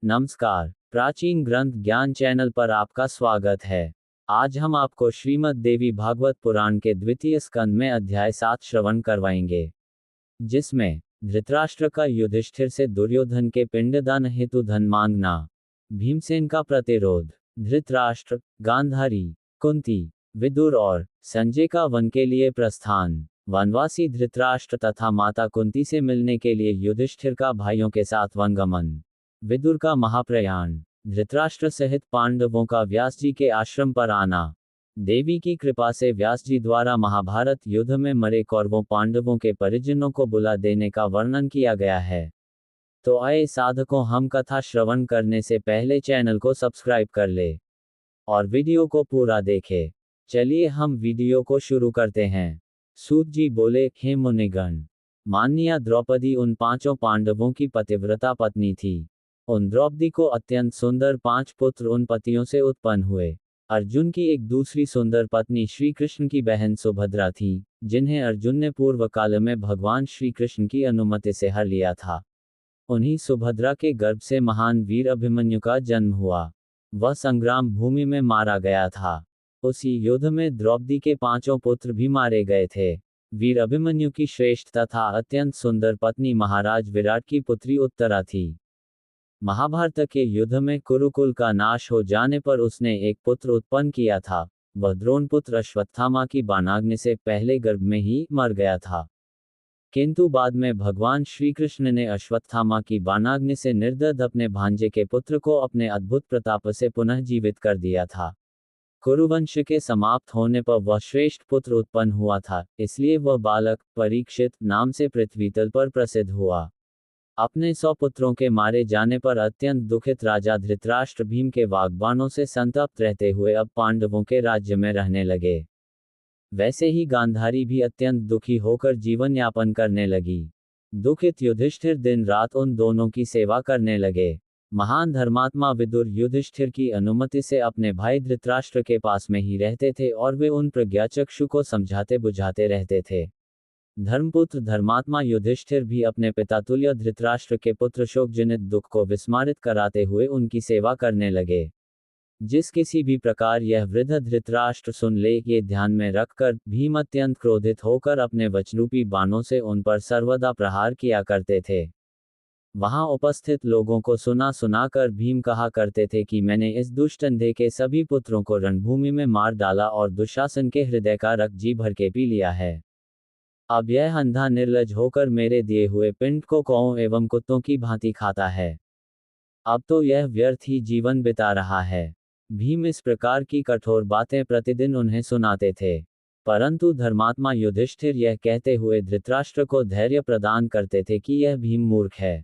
नमस्कार, प्राचीन ग्रंथ ज्ञान चैनल पर आपका स्वागत है। आज हम आपको श्रीमद् देवी भागवत पुराण के द्वितीय स्कंद में अध्याय 7 श्रवण करवाएंगे, जिसमें धृतराष्ट्र का युधिष्ठिर से दुर्योधन के पिंडदान हेतु धन मांगना, भीमसेन का प्रतिरोध, धृतराष्ट्र, गांधारी, कुंती, विदुर और संजय का वन के लिए प्रस्थान, वनवासी धृतराष्ट्र तथा माता कुंती से मिलने के लिए युधिष्ठिर का भाइयों के साथ वनगमन, विदुर का महाप्रयाण, धृतराष्ट्र सहित पांडवों का व्यास जी के आश्रम पर आना, देवी की कृपा से व्यास जी द्वारा महाभारत युद्ध में मरे कौरवों पांडवों के परिजनों को बुला देने का वर्णन किया गया है। तो आए साधकों, हम कथा श्रवण करने से पहले चैनल को सब्सक्राइब कर ले और वीडियो को पूरा देखे। चलिए हम वीडियो को शुरू करते हैं। सूत जी बोले, हे मुनिगण, माननीय द्रौपदी उन पांचों पांडवों की पतिव्रता पत्नी थी। उन द्रौपदी को अत्यंत सुंदर 5 पुत्र उन पतियों से उत्पन्न हुए। अर्जुन की एक दूसरी सुंदर पत्नी श्री कृष्ण की बहन सुभद्रा थी, जिन्हें अर्जुन ने पूर्व काल में भगवान श्री कृष्ण की अनुमति से हर लिया था। उन्हीं सुभद्रा के गर्भ से महान वीर अभिमन्यु का जन्म हुआ। वह संग्राम भूमि में मारा गया था। उसी युद्ध में द्रौपदी के 5 पुत्र भी मारे गए थे। वीर अभिमन्यु की श्रेष्ठ तथा अत्यंत सुंदर पत्नी महाराज विराट की पुत्री उत्तरा थी। महाभारत के युद्ध में कुरुकुल का नाश हो जाने पर उसने एक पुत्र उत्पन्न किया था। वह द्रोणपुत्र अश्वत्थामा की बाणाग्नि से पहले गर्भ में ही मर गया था, किंतु बाद में भगवान श्री कृष्ण ने अश्वत्थामा की बाणाग्नि से निर्दग्ध अपने भांजे के पुत्र को अपने अद्भुत प्रताप से पुनः जीवित कर दिया था। कुरुवंश के समाप्त होने पर वह श्रेष्ठ पुत्र उत्पन्न हुआ था, इसलिए वह बालक परीक्षित नाम से पृथ्वी तल पर प्रसिद्ध हुआ। अपने 100 पुत्रों के मारे जाने पर अत्यंत दुखित राजा धृतराष्ट्र भीम के वाग्बाणों से संतप्त रहते हुए अब पांडवों के राज्य में रहने लगे। वैसे ही गांधारी भी अत्यंत दुखी होकर जीवन यापन करने लगी। दुखित युधिष्ठिर दिन रात उन दोनों की सेवा करने लगे। महान धर्मात्मा विदुर युधिष्ठिर की अनुमति से अपने भाई धृतराष्ट्र के पास में ही रहते थे और वे उन प्रज्ञाचक्षु को समझाते बुझाते रहते थे। धर्मपुत्र धर्मात्मा युधिष्ठिर भी अपने पिता तुल्य धृतराष्ट्र के पुत्र शोकजनित दुख को विस्मारित कराते हुए उनकी सेवा करने लगे। जिस किसी भी प्रकार यह वृद्ध धृतराष्ट्र सुन ले, ये ध्यान में रखकर भीम अत्यंत क्रोधित होकर अपने वज्रूपी बाणों से उन पर सर्वदा प्रहार किया करते थे। वहां उपस्थित लोगों को सुना सुनाकर भीम कहा करते थे कि मैंने इस दुष्ट अंधे के सभी पुत्रों को रणभूमि में मार डाला और दुशासन के हृदय का रक्त जी भर के पी लिया है। अब यह अंधा निर्लज होकर मेरे दिए हुए पिंड को कौओं एवं कुत्तों की भांति खाता है। अब तो यह व्यर्थ ही जीवन बिता रहा है। भीम इस प्रकार की कठोर बातें प्रतिदिन उन्हें सुनाते थे, परंतु धर्मात्मा युधिष्ठिर यह कहते हुए धृतराष्ट्र को धैर्य प्रदान करते थे कि यह भीम मूर्ख है।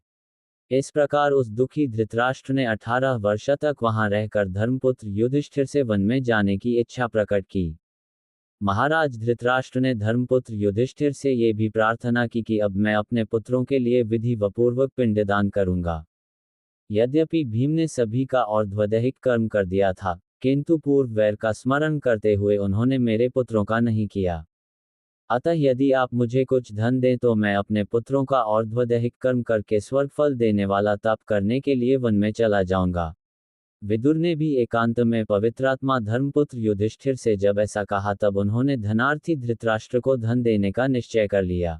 इस प्रकार उस दुखी धृतराष्ट्र ने 18 वर्ष तक वहां रहकर धर्मपुत्र युधिष्ठिर से वन में जाने की इच्छा प्रकट की। महाराज धृतराष्ट्र ने धर्मपुत्र युधिष्ठिर से ये भी प्रार्थना की कि अब मैं अपने पुत्रों के लिए विधि वपूर्वक पिंडदान करूंगा। यद्यपि भीम ने सभी का और्ध्वदैहिक कर्म कर दिया था, किंतु पूर्व वैर का स्मरण करते हुए उन्होंने मेरे पुत्रों का नहीं किया। अतः यदि आप मुझे कुछ धन दें तो मैं अपने पुत्रों का और्ध्वदैहिक कर्म करके स्वर्ग फल देने वाला तप करने के लिए वन में चला जाऊंगा। विदुर ने भी एकांत में पवित्रात्मा धर्मपुत्र युधिष्ठिर से जब ऐसा कहा तब उन्होंने धनार्थी धृतराष्ट्र को धन देने का निश्चय कर लिया।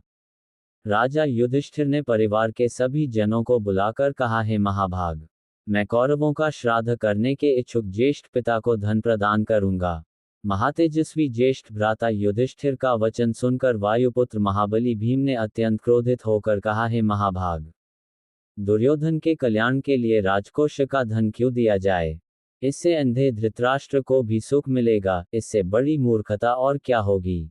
राजा युधिष्ठिर ने परिवार के सभी जनों को बुलाकर कहा, हे महाभाग, मैं कौरवों का श्राद्ध करने के इच्छुक ज्येष्ठ पिता को धन प्रदान करूंगा। महातेजस्वी ज्येष्ठ भ्राता युधिष्ठिर का वचन सुनकर वायुपुत्र महाबली भीम ने अत्यंत क्रोधित होकर कहा, हे महाभाग, दुर्योधन के कल्याण के लिए राजकोष का धन क्यों दिया जाए? इससे अंधे धृतराष्ट्र को भी सुख मिलेगा। इससे बड़ी मूर्खता और क्या होगी?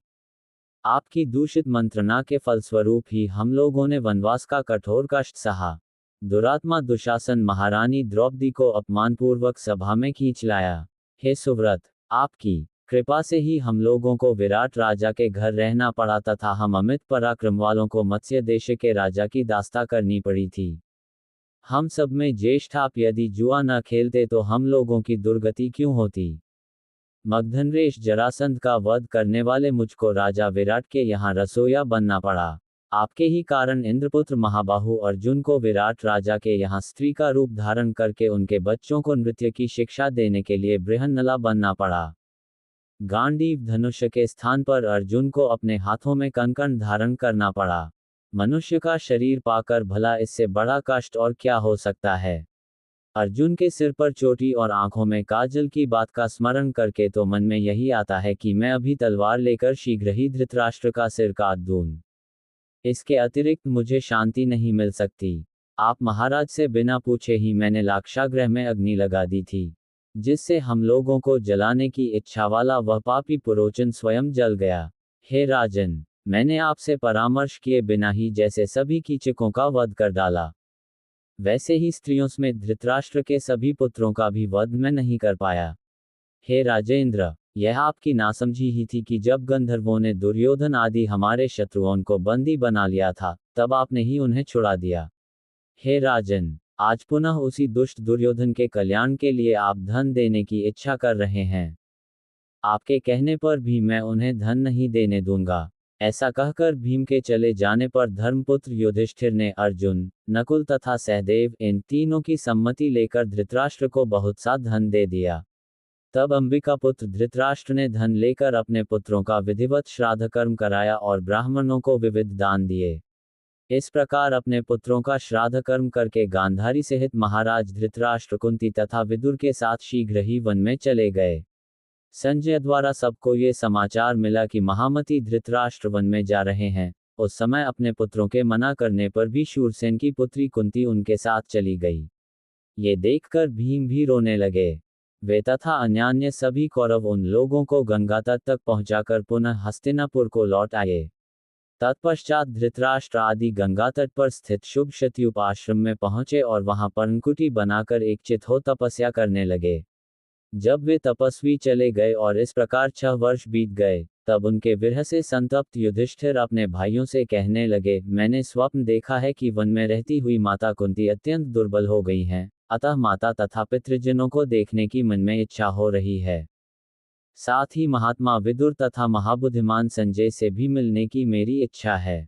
आपकी दूषित मंत्रणा के फलस्वरूप ही हम लोगों ने वनवास का कठोर कष्ट सहा। दुरात्मा दुशासन महारानी द्रौपदी को अपमानपूर्वक सभा में खींच लाया। हे सुव्रत, आपकी कृपा से ही हम लोगों को विराट राजा के घर रहना पड़ा तथा हम अमित पराक्रम वालों को मत्स्य देश के राजा की दास्ता करनी पड़ी थी। हम सब में ज्येष्ठ आप यदि जुआ न खेलते तो हम लोगों की दुर्गति क्यों होती? मगधनरेश जरासंध का वध करने वाले मुझको राजा विराट के यहाँ रसोइया बनना पड़ा। आपके ही कारण इंद्रपुत्र महाबाहु अर्जुन को विराट राजा के यहाँ स्त्री का रूप धारण करके उनके बच्चों को नृत्य की शिक्षा देने के लिए बृहन्नला बनना पड़ा। गांडीव धनुष के स्थान पर अर्जुन को अपने हाथों में कंकण धारण करना पड़ा। मनुष्य का शरीर पाकर भला इससे बड़ा कष्ट और क्या हो सकता है। अर्जुन के सिर पर चोटी और आंखों में काजल की बात का स्मरण करके तो मन में यही आता है कि मैं अभी तलवार लेकर शीघ्र ही धृतराष्ट्र का सिर काट दूं। इसके अतिरिक्त मुझे शांति नहीं मिल सकती। आप महाराज से बिना पूछे ही मैंने लाक्षागृह में अग्नि लगा दी थी, जिससे हम लोगों को जलाने की इच्छा वाला वह पापी पुरोचन स्वयं जल गया। हे राजन, मैंने आपसे परामर्श किए बिना ही जैसे सभी कीचकों का वध कर डाला, वैसे ही स्त्रियों में धृतराष्ट्र के सभी पुत्रों का भी वध मैं नहीं कर पाया। हे राजेंद्र, यह आपकी नासमझी ही थी कि जब गंधर्वों ने दुर्योधन आदि हमारे शत्रुओं को बंदी बना लिया था, तब आपने ही उन्हें छुड़ा दिया। हे राजन, आज पुनः उसी दुष्ट दुर्योधन के कल्याण के लिए आप धन देने की इच्छा कर रहे हैं। आपके कहने पर भी मैं उन्हें धन नहीं देने दूंगा। ऐसा कहकर भीम के चले जाने पर धर्मपुत्र युधिष्ठिर ने अर्जुन, नकुल तथा सहदेव इन तीनों की सम्मति लेकर धृतराष्ट्र को बहुत सा धन दे दिया। तब अंबिका पुत्र धृतराष्ट्र ने धन लेकर अपने पुत्रों का विधिवत श्राद्ध कर्म कराया और ब्राह्मणों को विविध दान दिए। इस प्रकार अपने पुत्रों का श्राद्ध कर्म करके गांधारी सहित महाराज धृतराष्ट्र कुंती तथा विदुर के साथ शीघ्र ही वन में चले गए। संजय द्वारा सबको ये समाचार मिला कि महामती धृतराष्ट्र वन में जा रहे हैं। उस समय अपने पुत्रों के मना करने पर भी शूरसेन की पुत्री कुंती उनके साथ चली गई। ये देखकर भीम भी रोने लगे। वे तथा अन्यान्य सभी कौरव उन लोगों को गंगा तट तक पहुंचाकर पुनः हस्तिनापुर को लौट आए। तत्पश्चात धृतराष्ट्र आदि गंगा तट पर स्थित शुभ शत्युप आश्रम में पहुंचे और वहां पर्णकुटी बनाकर एक चित हो तपस्या करने लगे। जब वे तपस्वी चले गए और इस प्रकार 6 वर्ष बीत गए, तब उनके विरह से संतप्त युधिष्ठिर अपने भाइयों से कहने लगे, मैंने स्वप्न देखा है कि वन में रहती हुई माता कुंती अत्यंत दुर्बल हो गई हैं, अतः माता तथा पितृजनों को देखने की मन में इच्छा हो रही है। साथ ही महात्मा विदुर तथा महाबुद्धिमान संजय से भी मिलने की मेरी इच्छा है।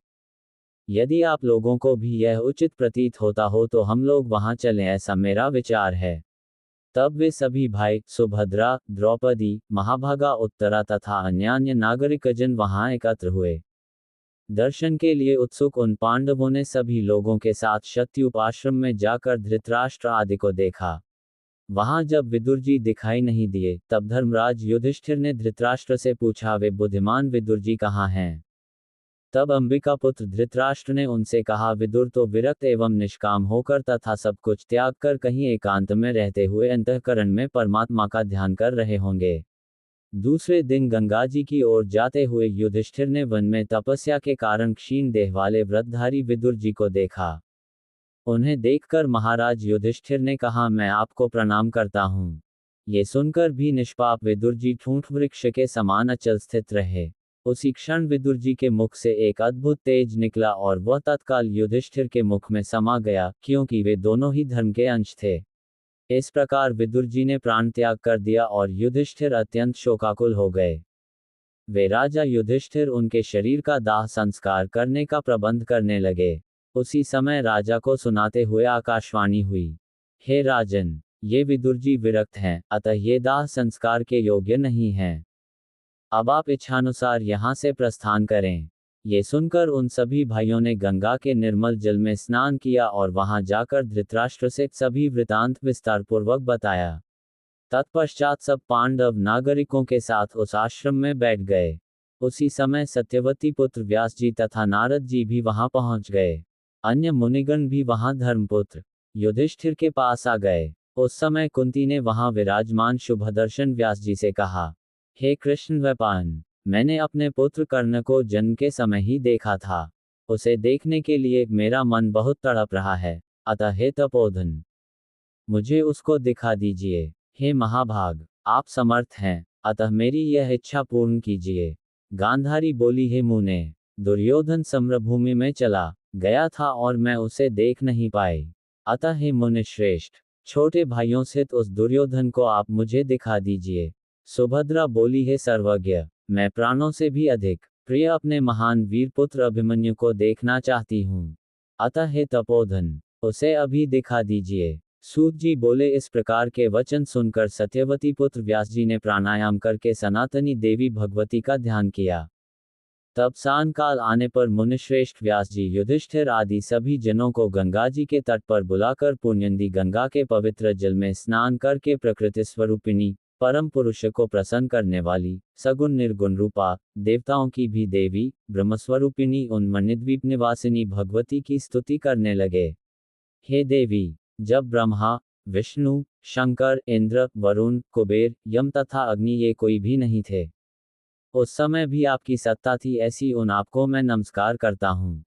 यदि आप लोगों को भी यह उचित प्रतीत होता हो तो हम लोग वहां चलें, ऐसा मेरा विचार है। तब वे सभी भाई सुभद्रा, द्रौपदी, महाभागा, उत्तरा तथा अन्यान्य नागरिकजन वहां एकत्र हुए। दर्शन के लिए उत्सुक उन पांडवों ने सभी लोगों के साथ शत्युप आश्रम में जाकर धृतराष्ट्र आदि को देखा। वहां जब विदुर जी दिखाई नहीं दिए, तब धर्मराज युधिष्ठिर ने धृतराष्ट्र से पूछा, वे बुद्धिमान विदुर जी कहाँ हैं? तब अंबिका पुत्र धृतराष्ट्र ने उनसे कहा, विदुर तो विरक्त एवं निष्काम होकर तथा सब कुछ त्याग कर कहीं एकांत में रहते हुए अंतःकरण में परमात्मा का ध्यान कर रहे होंगे। दूसरे दिन गंगा जी की ओर जाते हुए युधिष्ठिर ने वन में तपस्या के कारण क्षीण देह वाले व्रतधारी विदुर जी को देखा। उन्हें देखकर महाराज युधिष्ठिर ने कहा, मैं आपको प्रणाम करता हूँ। ये सुनकर भी निष्पाप विदुर जी ठूंठ वृक्ष के समान अचल स्थित रहे। उसी क्षण विदुर जी के मुख से एक अद्भुत तेज निकला और वह तत्काल युधिष्ठिर के मुख में समा गया, क्योंकि वे दोनों ही धर्म के अंश थे। इस प्रकार विदुर जी ने प्राण त्याग कर दिया और युधिष्ठिर अत्यंत शोकाकुल हो गए। वे राजा युधिष्ठिर उनके शरीर का दाह संस्कार करने का प्रबंध करने लगे। उसी समय राजा को सुनाते हुए आकाशवाणी हुई, हे राजन, ये विदुर जी विरक्त हैं, अतः ये दाह संस्कार के योग्य नहीं हैं। अब आप इच्छानुसार यहाँ से प्रस्थान करें। ये सुनकर उन सभी भाइयों ने गंगा के निर्मल जल में स्नान किया और वहां जाकर धृतराष्ट्र से सभी वृतांत विस्तारपूर्वक बताया। तत्पश्चात सब पांडव नागरिकों के साथ उस आश्रम में बैठ गए। उसी समय सत्यवती पुत्र व्यास जी तथा नारद जी भी वहां पहुंच गए। अन्य मुनिगण भी वहां धर्मपुत्र युधिष्ठिर के पास आ गए। उस समय कुंती ने वहां विराजमान शुभदर्शन व्यास जी से कहा, हे कृष्ण वैपायन, मैंने अपने पुत्र कर्ण को जन्म के समय ही देखा था। उसे देखने के लिए मेरा मन बहुत तड़प रहा है, अतः हे तपोधन, मुझे उसको दिखा दीजिए। हे महाभाग, आप समर्थ हैं, अतः मेरी यह इच्छा पूर्ण कीजिए। गांधारी बोली, हे मुने, दुर्योधन सम्रभूमि में चला गया था और मैं उसे देख नहीं पाई, अतः हे मुनि श्रेष्ठ, छोटे भाइयों सहित उस दुर्योधन को आप मुझे दिखा दीजिए। सुभद्रा बोली, हे सर्वज्ञ, मैं प्राणों से भी अधिक प्रिय, अपने महान वीर पुत्र अभिमन्यु को देखना चाहती हूँ। अतः हे तपोधन, उसे अभी दिखा दीजिए। सूत जी बोले। इस प्रकार के वचन सुनकर सत्यवती पुत्र व्यास जी ने प्राणायाम करके सनातनी देवी भगवती का ध्यान किया। तब सान काल आने पर मुनिश्रेष्ठ व्यास जी युधिष्ठिर आदि सभी जनों को गंगा जी के तट पर बुलाकर पुण्यनदी गंगा के पवित्र जल में स्नान करके प्रकृति स्वरूपिणी, परम पुरुष को प्रसन्न करने वाली, सगुण निर्गुण रूपा, देवताओं की भी देवी, ब्रह्मस्वरूपिणी उन मणिद्वीप निवासिनी भगवती की स्तुति करने लगे। हे देवी, जब ब्रह्मा, विष्णु, शंकर, इंद्र, वरुण, कुबेर, यम तथा अग्नि ये कोई भी नहीं थे, उस समय भी आपकी सत्ता थी, ऐसी उन आपको मैं नमस्कार करता हूँ।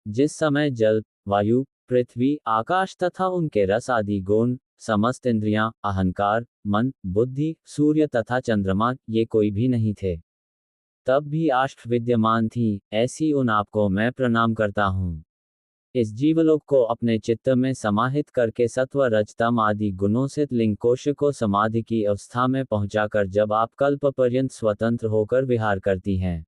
जिस समय जल, वायु, पृथ्वी, आकाश तथा उनके रस आदि गुण, समस्त इंद्रियां, अहंकार, मन, बुद्धि, सूर्य तथा चंद्रमा ये कोई भी नहीं थे, तब भी आष्ट विद्यमान थी, ऐसी उन आपको मैं प्रणाम करता हूँ। इस जीवलोक को अपने चित्त में समाहित करके सत्व रजतम आदि गुणों से लिंग कोश को समाधि की अवस्था में पहुंचाकर जब आप कल्प पर्यंत स्वतंत्र होकर विहार करती हैं,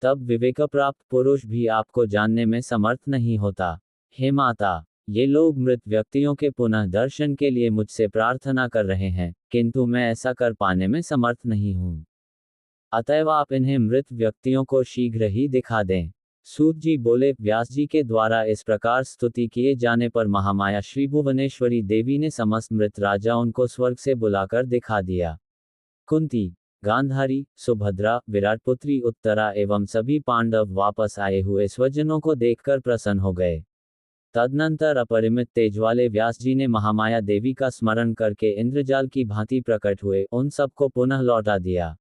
तब विवेक प्राप्त पुरुष भी आपको जानने में समर्थ नहीं होता। हे माता, ये लोग मृत व्यक्तियों के पुनः दर्शन के लिए मुझसे प्रार्थना कर रहे हैं, किंतु मैं ऐसा कर पाने में समर्थ नहीं हूँ। अतएव आप इन्हें मृत व्यक्तियों को शीघ्र ही दिखा दें। सूत जी बोले। व्यास जी के द्वारा इस प्रकार स्तुति किए जाने पर महामाया श्री भुवनेश्वरी देवी ने समस्त मृत राजाओं को स्वर्ग से बुलाकर दिखा दिया। कुंती, गांधारी, सुभद्रा, विराट पुत्री उत्तरा एवं सभी पांडव वापस आए हुए स्वजनों को देखकर प्रसन्न हो गए। तदनंतर अपरिमित तेज वाले व्यास जी ने महामाया देवी का स्मरण करके इंद्रजाल की भांति प्रकट हुए उन सबको पुनः लौटा दिया।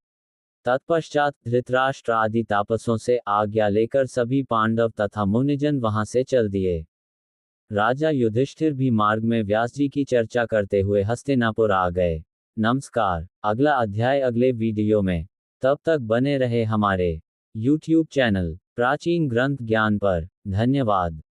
तत्पश्चात धृतराष्ट्र आदि तापसों से आज्ञा लेकर सभी पांडव तथा मुनिजन वहां से चल दिए। राजा युधिष्ठिर भी मार्ग में व्यास जी की चर्चा करते हुए हस्तिनापुर आ गए। नमस्कार। अगला अध्याय अगले वीडियो में। तब तक बने रहे हमारे YouTube चैनल प्राचीन ग्रंथ ज्ञान पर। धन्यवाद।